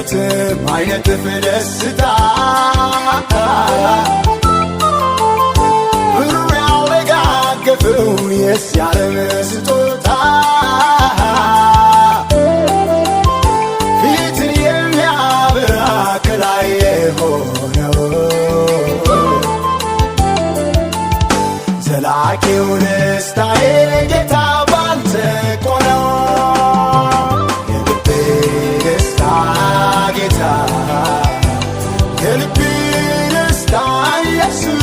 የለበትም አይነጥፍ ደስታ ብሩ ያወጋገፈው የዚህ ዓለም ስጦታ ፊትን የሚያበራ ከላይ የሆነው ዘላቂው ደስታዬ ጌታ ባንተ እኮ ነው። የልቤ ደስታ ጌታ የልቤ ደስታ ኢየሱስ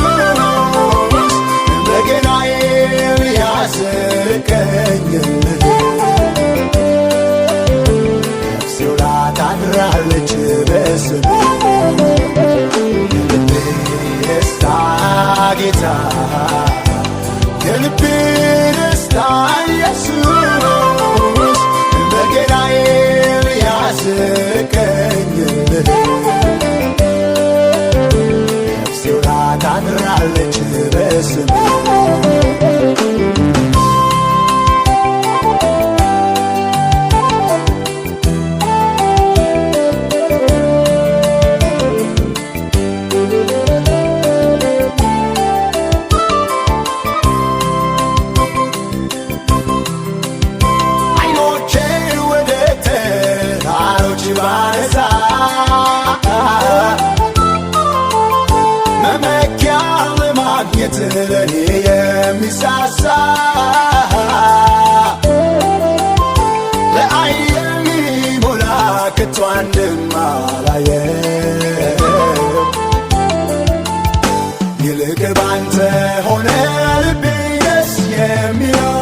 በገናዬን ያስቀኝልህ ነፍሴ ውላ ታድራለች በስምህ የልቤ ደስታ ጌታ የልቤ ደስታ ኢየሱስ በገናዬን ያስቀኝልህ ነፍሴ ውላ ታድራለች በስምህ መመኪያ ለማግኘት ለኔ የሚሳሳ ለዓይን የሚሞላ ከቶ አንድም አላየም። ይልቅ ባንተ ሆነ ልቤ ደስ የሚለው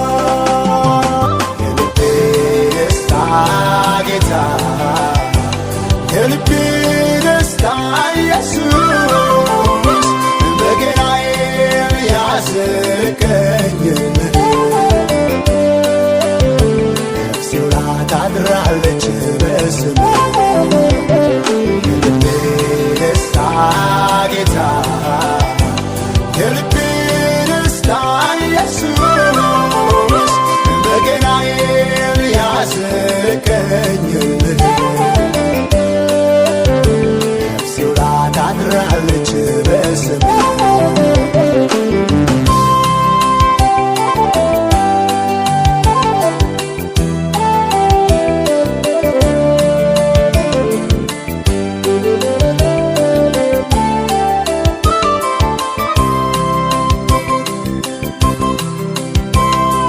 የልቤ ደስታ ጌታ የልቤ ደስታ ኢየሱስ በገናዬን ያስቀኝልህ ነፍሴ ውላ ታድራለች በስምህ የልቤ ደስታ ጌታ የልቤ ደስታ ኢየሱስ በገናዬን ያስቀኝልህ ታድራለች በስምህ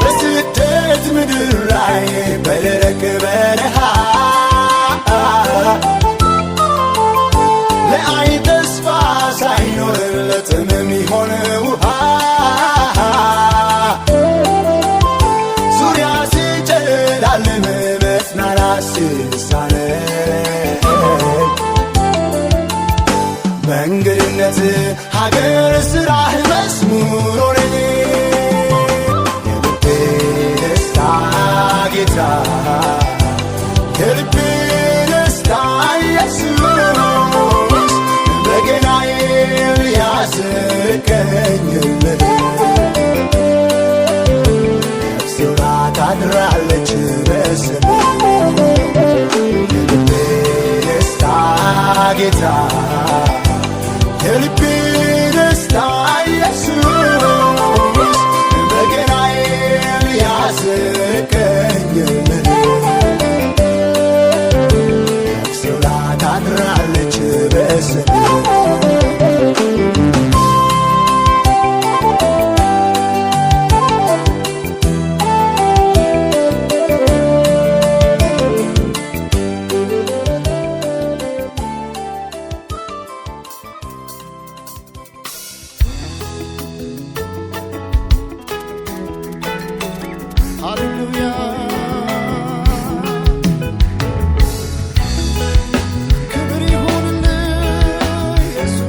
በስደት ምድር ላይ በደረቅ በረሃ ለዓይን ተስፋ ሳይኖርለት የሚሆን ውሃ ዙሪያ ሲጨላልም መጽናናት ሲሳነኝ በእንግድነት ሀገር ሥራህ መዝሙር ሆነኝ የልቤ ደስታ ጌታ የልቤ ደስታ ኢየሱስ በገናዬን ያስቀኝልህ ነፍሴ ውላ ታድራለች በስምህ የልቤ ደስታ ጌታ የልቤ ደስታ ኢየሱስ በገናዬን ያስቀኝልህ ነፍሴ ውላ ታድራለች በስምህ ሃሌሉያ ክብር ይሁንልህ ኢየሱስ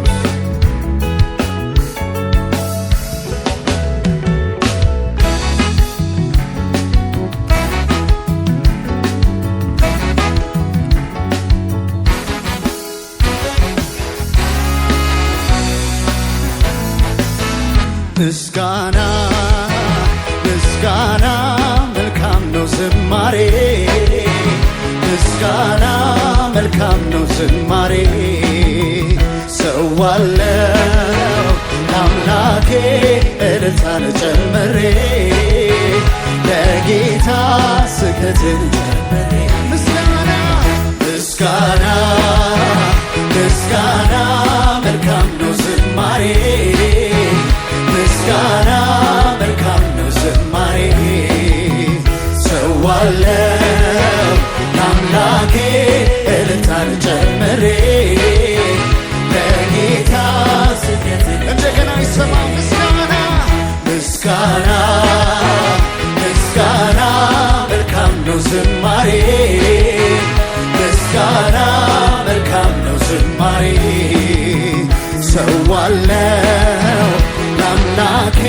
ምስጋና መልካም ነው ዝማሬ ምስጋና መልካም ነው ዝማሬ ሰዋለው ለአምላኬ እልልታን ጨምሬ ለጌታ ስግደትን ጨምሬ ምስጋና ምስጋና ምስጋና መልካም ነው ዝማሬ ምስጋና መልካም ነው ዝማሬ ሰዋለው ለአምላኬ እልልታን ጨምሬ ለጌታ ስግደትን እንደገና ይሰማ ምስጋና ምስጋና ምስጋና መልካም ነው ዝማሬ ምስጋና መልካም ነው ዝማሬ ሰዋለው ለአምላኬ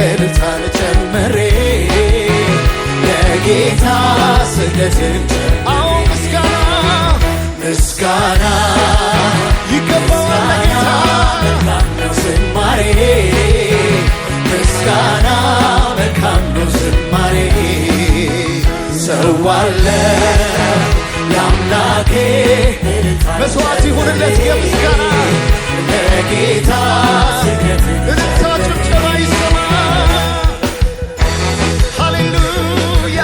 እልልታን ጨምሬ ለጌታ ስግደትን አዎ ምስጋና ምስጋና ይገባዋል ለጌታ መልካም ነው ዝማሬ ምስጋና መልካም ነው ዝማሬ ሰዋለው ለአምላኬ መስዋዕት ይሁንለት የምስጋና ለጌታ እልልታ ጭብጨባ ይሰማ ሃሌሉያ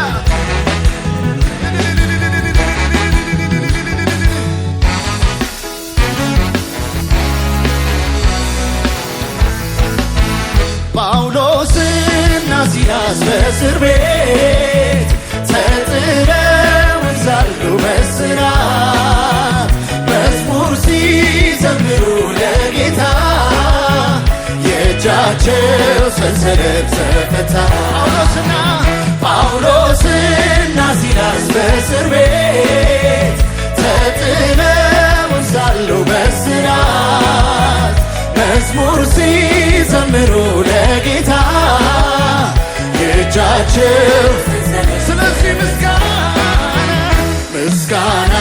ጳውሎስና ሲላስ በእስር ቤት ተጥለው ሳሉ በእስራት መዝሙር ሲዘምሩ ለጌታ የእጃቸው ሰንሰለት ተፈታ ጳውሎስና ሲላስ በእስር ቤት ተጥለው ሳሉ በእስራት መዝሙር ሲዘምሩ ለጌታ የእጃቸው ስለዚህ ምስጋና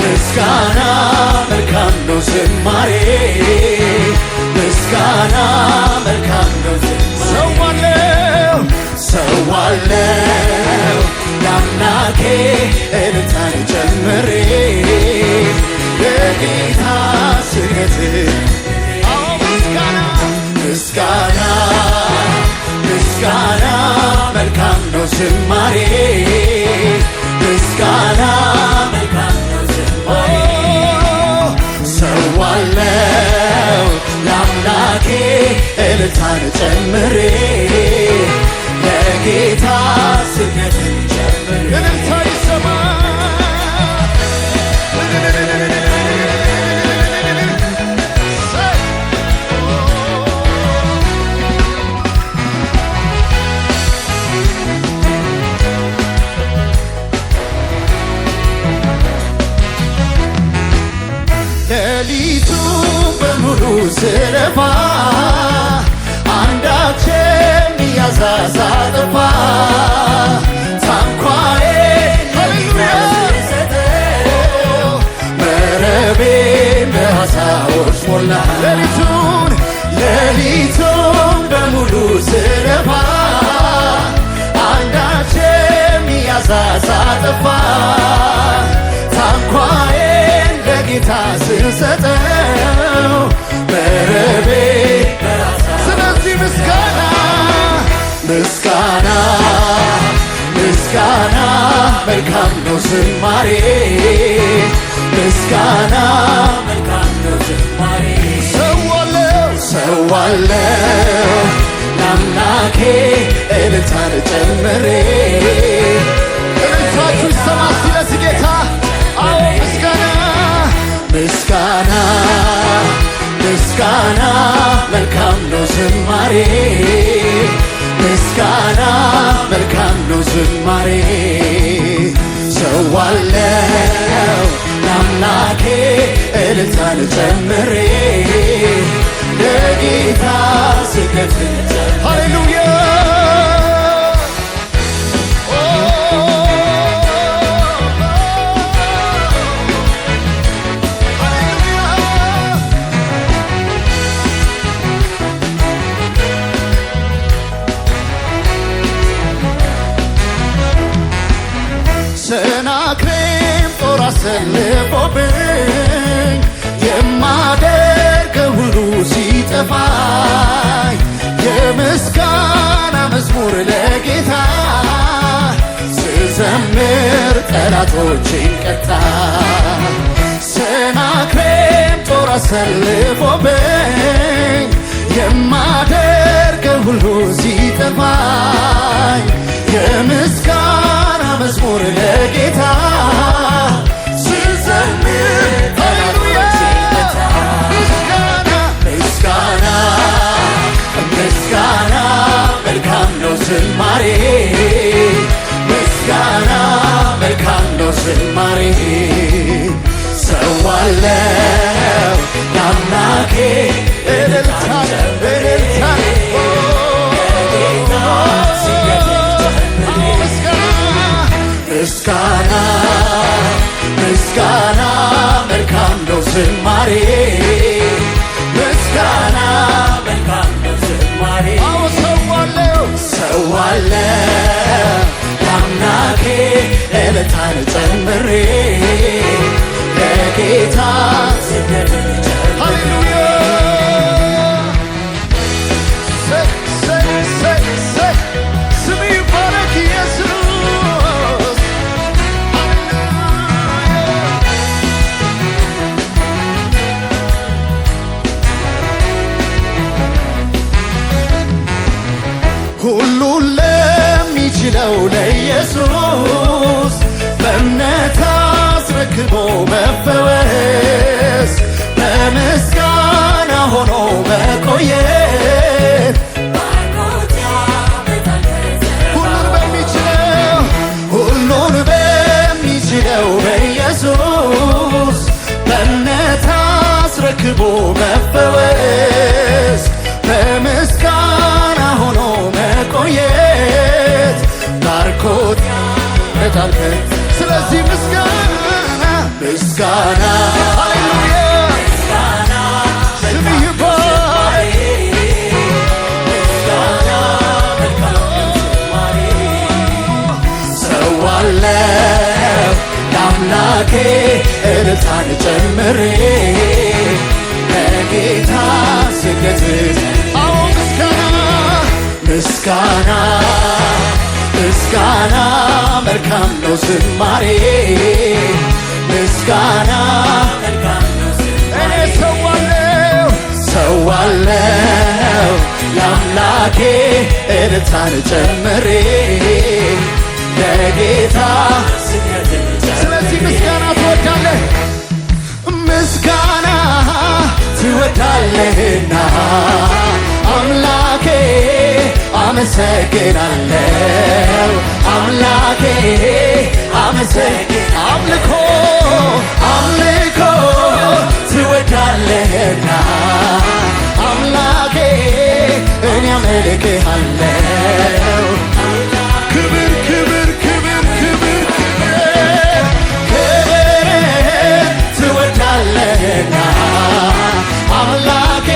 ምስጋና መልካም ነው ዝማሬ ምስጋና መልካም ነው ዝማሬ ሰዋለው ለአምላኬ እልልታን ጨምሬ ለጌታ ስግደትን አዎ ምስጋና ምስጋና ምስጋና መልካም ነው ዝማሬ ምስጋና መልካም ነው ዝማሬ ሰዋለው ለአምላኬ እልልታን ጨምሬ ለጌታ ስግደትን ጨምሬ እልልታ ይሰማ ሌሊቱን በሙሉ ስለፋ አንዳችን ያሳሳጠፋ ታንኳዬን ስሰጠው መረቤን በዓሣዎች ሞላ ሌሊቱን በሙሉ ስለፋ አንዳችን ያሳሳጠፋ ታንኳዬን ለጌታ ስሰጠው መረቤ ስለዚህ ምስጋና ምስጋና ምስጋና መልካም ነው ዝማሬ ምስጋና መልካም ነው ዝማሬ ሰዋለው ለአምላኬ እልልታን ጨምሬ እልልታችሁ ይሰማ ስለዚህ ጌታ አዎ ምስጋና ምስጋና መልካም ነው ዝማሬ ምስጋና መልካም ነው ዝማሬ ሰዋለው ለአምላኬ እልልታን ጨምሬ ለጌታ ስግደትን ሃሌሉያ ሰናክሬም ጦር አሰልፎብኝ የማደርገው ሁሉ ሲጠፋኝ የምስጋና መዝሙር ለጌታ ስዘምር ጠላቶቼን ቀጣ። ሰናክሬም ጦር አሰልፎብኝ የማደርገው ሁሉ ሲጠፋኝ የምስጋና መዝሙር ለጌታ ስዘምር ጠላቶቼን ቀጣ። ምስጋና ምስጋና መልካም ነው ዝማሬ ምስጋና መልካም ነው ዝማሬ ሰዋለው ለአምላኬ እልልታን እልልታን ምስጋና ምስጋና መልካም ነው ዝማሬ ምስጋና መልካም ነው ዝማሬ ሰዋለው ለአምላኬ እልልታን ጨምሬ ለጌታ ስግደትን ጨምሬ ሃሌሉያ ስም ይባረክ ኢየሱስ ሁሉን ለሚችለው ለኢየሱስ በእምነት አስረክቦ መፈወስ በምስጋና ሆኖ መቆየት ሁሉን በሚችለው በኢየሱስ በእምነት አስረክቦ መፈወስ በምስጋና ሆኖ መቆየት ባርኮት በታልከ ስለዚህ ምስጋና ምስጋና ሃሌሉያ ምስጋና ስም ይባረክ ምስጋና መልካም ዝማሬ ሰዋለው ለአምላኬ እልልታን ጨምሬ ለጌታ ስግደትን አዎ ምስጋና ምስጋና ምስጋና መልካም ነው ዝማሬ ምስጋና መልካም ነው ዝማሬ እኔ ሰዋለው ለአምላኬ እልልታን ጨምሬ ለጌታ ስግደትን ስለዚህ ምስጋና ትወዳለህ ምስጋና ትወዳለህና አምላኬ አመሰግናለሁ አምላኬ አምልኮ አምልኮ ትወዳለህና አምላኬ እኔ አመልክሃለሁ ክብር ክብር ክብር ክብር ክብር ትወዳለህና አምላኬ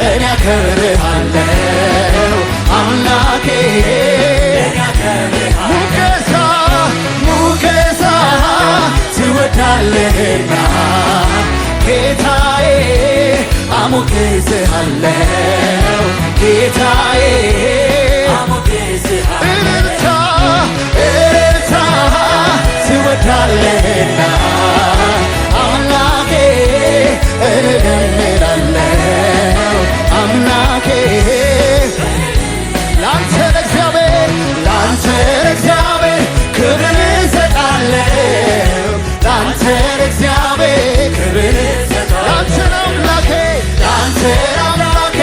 እኔ አከብርሃለሁ አምላኬ ሙገሳ ትወዳለህና ጌታዬ አሞግስሃለሁ ጌታዬ እልልታ እልልታ ትወዳለህና አምላኬ እዘምራለሁ አምላኬ ላንተ ለእግዚአብሔር ክብርን እሰጣለሁ ላንተ ለእግዚአብሔር ክብርን ላንተ ለአምላኬ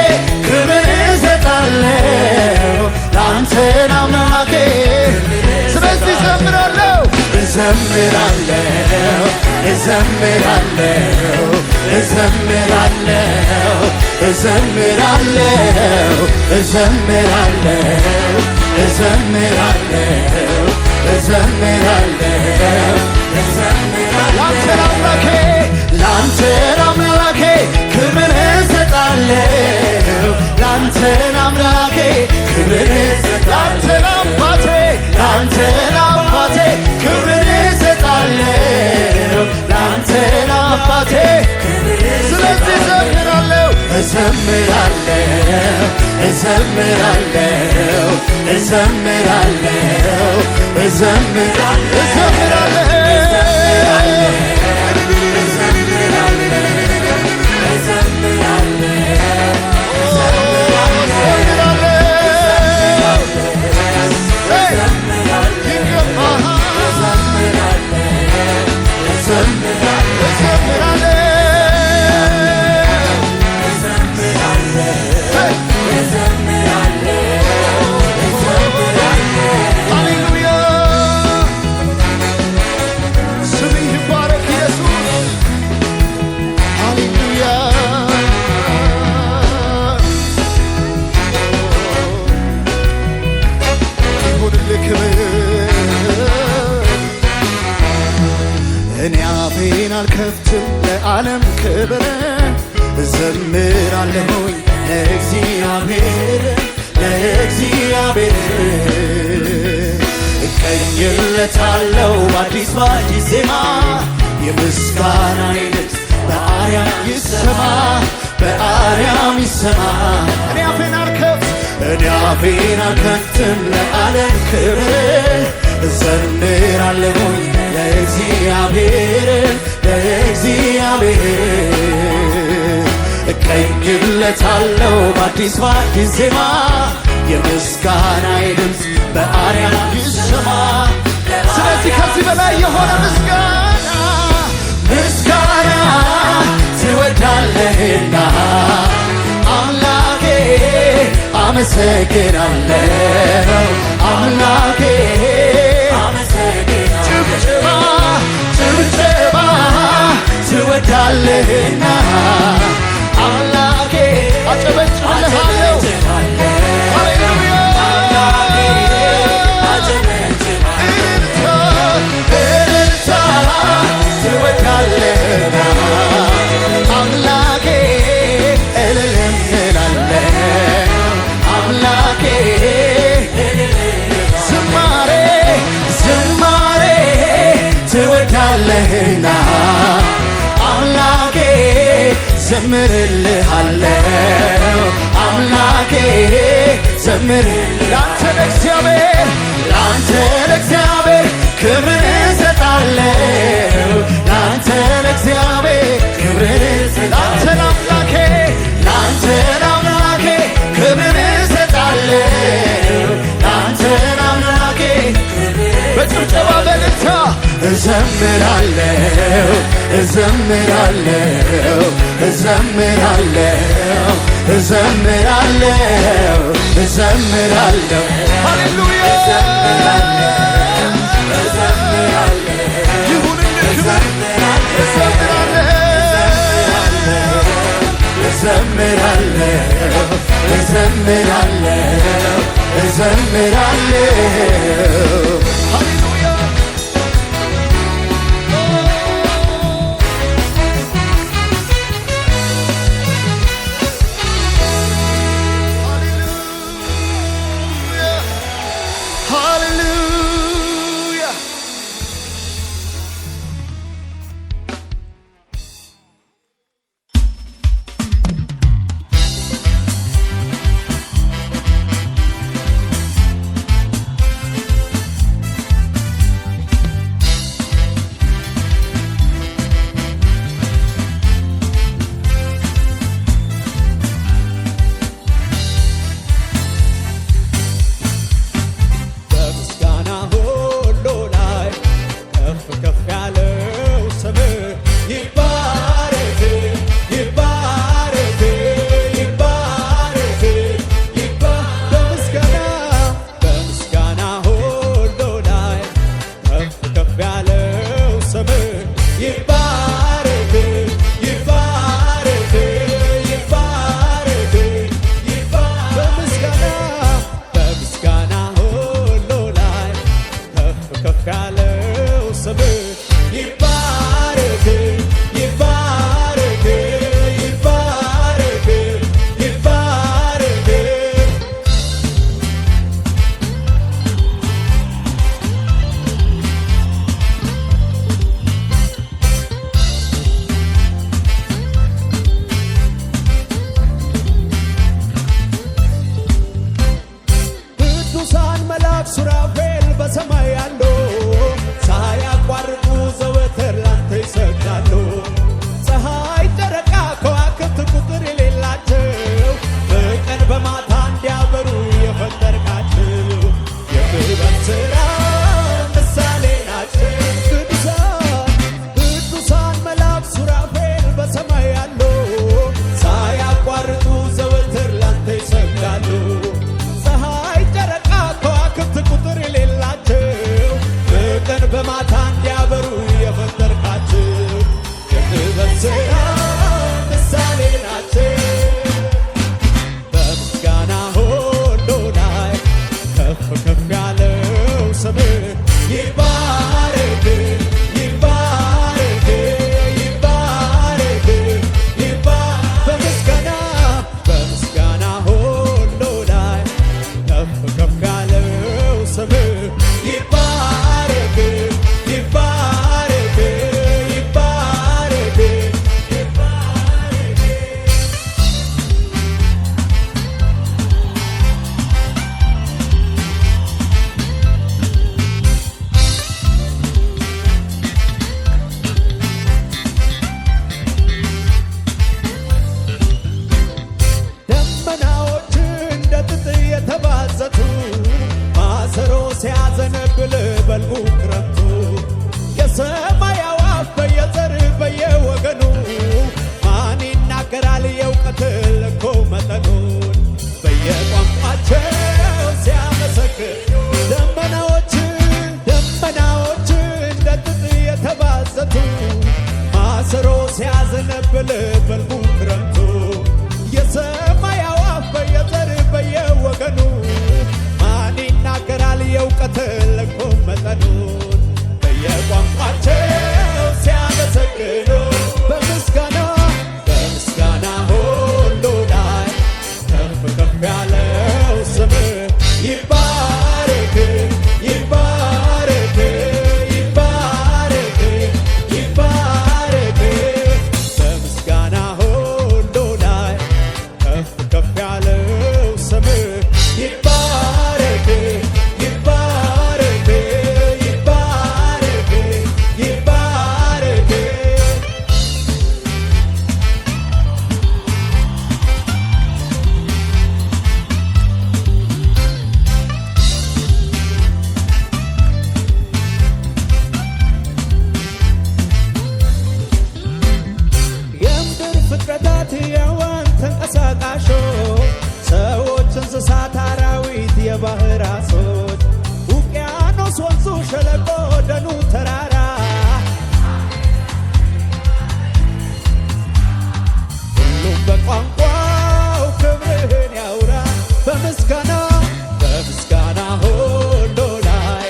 ክብርን እሰጣለሁ ላንተ ለአምላኬ ስለዚህ እዘምራለሁ እዘምራለሁ እዘምራለሁ እዘምራለሁ እዘምራለሁ እዘምራለሁ እዘምራለሁ እዘምራለሁ ላንተ ለአምላኬ ክብርን እሰጣለሁ ላንተ ለአምላኬ ክብርን እሰጣለሁ ላንተ ለአባቴ ክብርን እሰጣለሁ እዘምራለሁ እዘምራለሁ እዘምራለሁ አልከፍትም ለዓለም ክብር እዘምራለሁኝ ለእግዚአብሔር እቀኝለታለሁ በአዲስ ዜማ የምስጋናዬ ድምፅ በአርያም ይሰማ እኔ አፌን አልከፍትም ለዓለም ክብር እዘምራለሁኝ ለእግዚአብሔር እቀኝለታለሁ በአዲስ ዜማ የምስጋናዬ ድምፅ በአርያም ይሰማ። ስለዚህ ከዚህ በላይ የሆነ ምስጋና ትወዳለህና አምላኬ አመሰግናለሁ አምላኬ ጭብጨባ ትወዳለህና አምላኬ አጨበጭብልሃለሁ ሃሌሉያ እልልታ ትወዳለህና አምላኬ እልል እንላለን አምላኬ ዝማሬ ትወዳለህና አምላኬ ዘምርልሃለሁ አምላኬ ላንተ ለእግዚአብሔር ክብር እሰጣለሁ ላንተ ለእግዚአብሔር ክብር ላንተ ለአምላኬ ክብር እሰጣለሁ ላንተ ለአምላኬ በጭብጨባ በእልልታ እዘምራለሁ ሃሌሉያ ይሁንልህ ክብር እዘምራለሁ ሃሌሉያ ሲያዘነብል በልቡ ክረምቱ የሰማይ አዕዋፍ በየዘር በየወገኑ ማን ይናገራል የእውቀት ልኩ መጠኑን በየቋንቋቸው ሲያመሰግኑ በምስጋና ሁሉ ላይ ከፍ ከፍ ያለው ስምህ ይባረክ ይባረክ ይባረክ ይባረክ በምስጋና ሁሉ ላይ ከፍ ከፍ ያለው ስምህ ይባረክ ይባረክ ይባረክ ይባረክ የምድር ፍጥረታት የዋን ተንቀሳቃሾች ሰዎች፣ እንስሳት፣ አራዊት፣ የባህር ዓሦች ውቅያኖስ፣ ወንዙ፣ ሸለቆ፣ ደኑ፣ ተራራ ሁሉም በቋንቋው ክብርህን ያውራ በምስጋና ሁሉ ላይ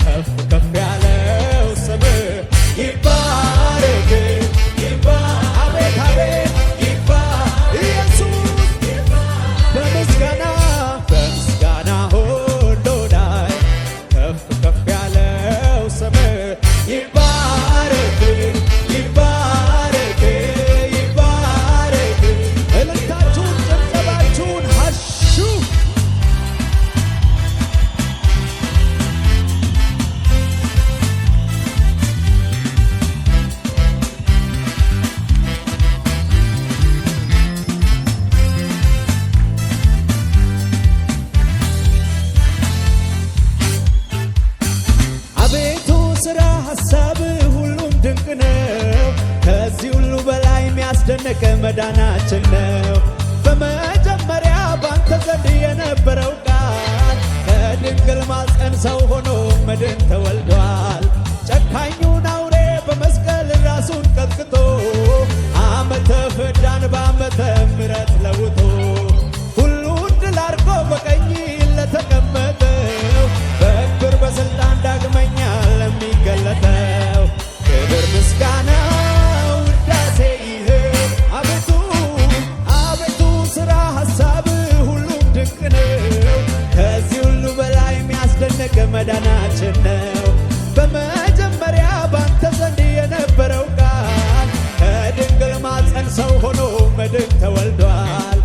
ከፍ ከፍ ያለው ስምህ ይባረክ አቤት አቤት ኢየሱስ በምስጋና ሁሉ ላይ ከፍ ከፍ ያለው ስምህ ይባረክ ይባረክ ይባረክ እልልታችሁን ጭብጨባችሁን ሀሹ አቤቱ ሥራ ሐሳብህ ሁሉም ድንቅ ነው። ከዚህ ሁሉ በላይ የሚያስደንቅ መዳናችን ነው። በመጀመሪያ ባንተ ዘንድ የነበረው ቃል ከድንግል ማፀን ሰው ሆኖ መድን ተወልዷል። ጨካኙን አውሬ በመስቀል ራሱን ቀጥቅጦ ዓመተ ፍዳን በዓመተ ምሕረት ለውጦ ሁሉን ድል አድርጎ በቀኝ ለተቀመጠው በክብር በሥልጣን ዳግመኛ ለሚገለጠው ክብር ምስጋና ውዳሴ ይህ አቤቱ ሥራ ሐሳብህ ሁሉም ድንቅ ነው። ከዚህ ሁሉ በላይ የሚያስደንቅ መዳናችን ነው። በመጀመሪያ ባንተ ዘንድ የነበረው ቃል ከድንግል ማፀን ሰው ሆኖ መድን ተወልዷል።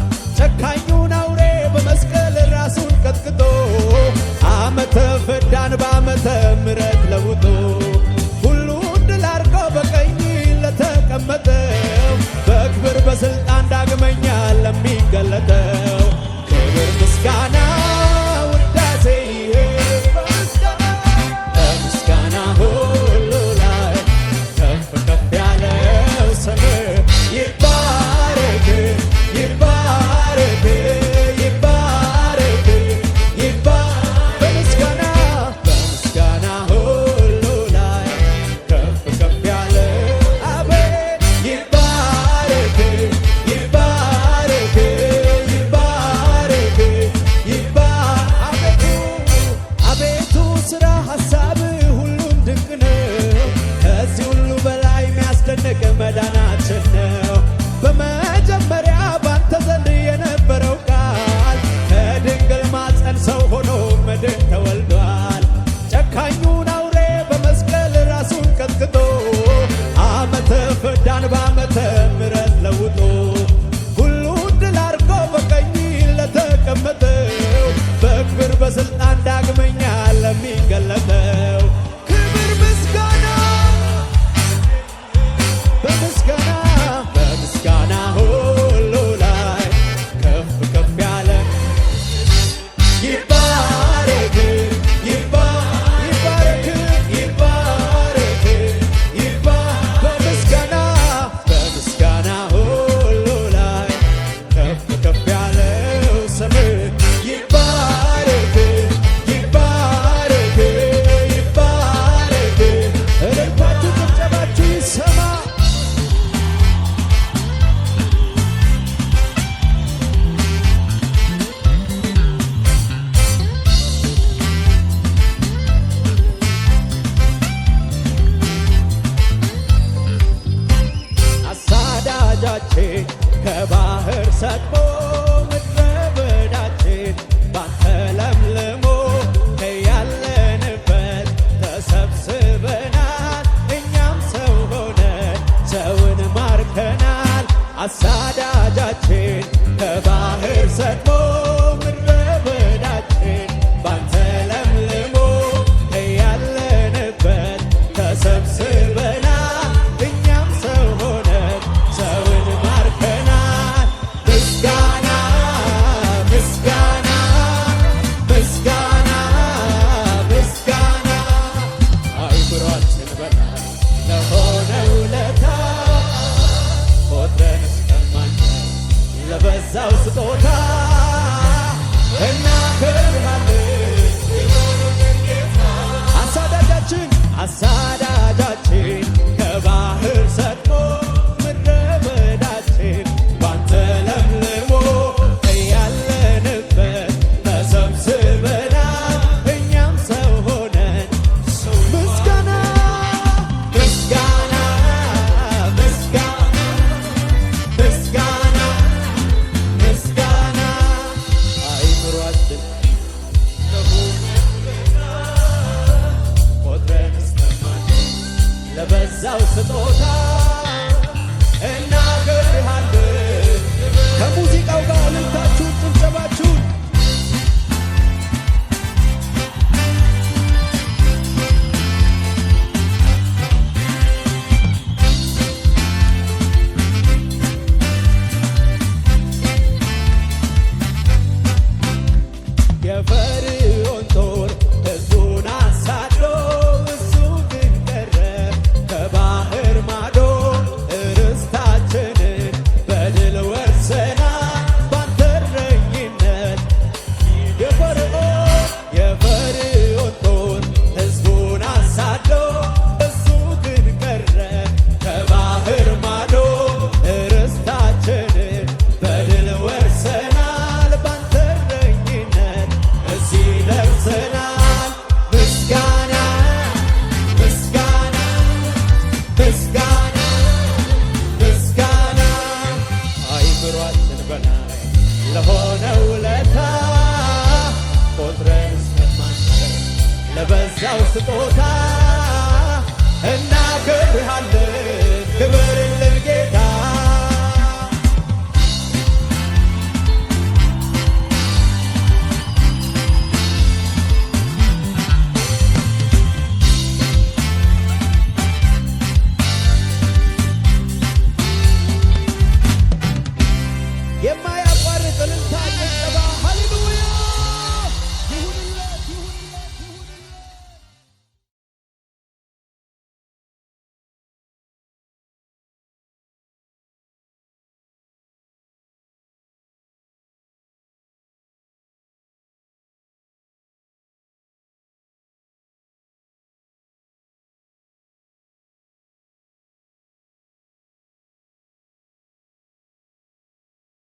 አሳዳጃችን ከባህር ሰጥሞ ምድረ በዳችን ባንተ ለምልሞ ከያለንበት ተሰብስበናል እኛም ሰው ሆነን ሰውን ማርከናል። አሳዳጃችን ከባህር ሰጥሞ ምድረ በዳችን ባንተ ለምልሞ ከያለንበት ተሰብስበናል እኛም ሰው ሆነን ሰውን ማርከናል። ምስጋና ምስጋና ምስጋና ምስጋና አይምሯችን በላይ ለሆነ ውለታ ቆጥረን እስከማንችል ለበዛው ስጦታ እናከብርሃለን። አሳዳጃችን ከባህር ሰጥሞ ምድረ በዳችን ባንተ ለምልሞ እያለንበት ተሰብስበናል እኛም ሰው ሆነን ምስጋና ምስጋና ምስጋና ምስጋና ምስጋና አይምሯችን ቆጥረን እስከማንችል ለበዛው ስጦታ እናከብርሃለን።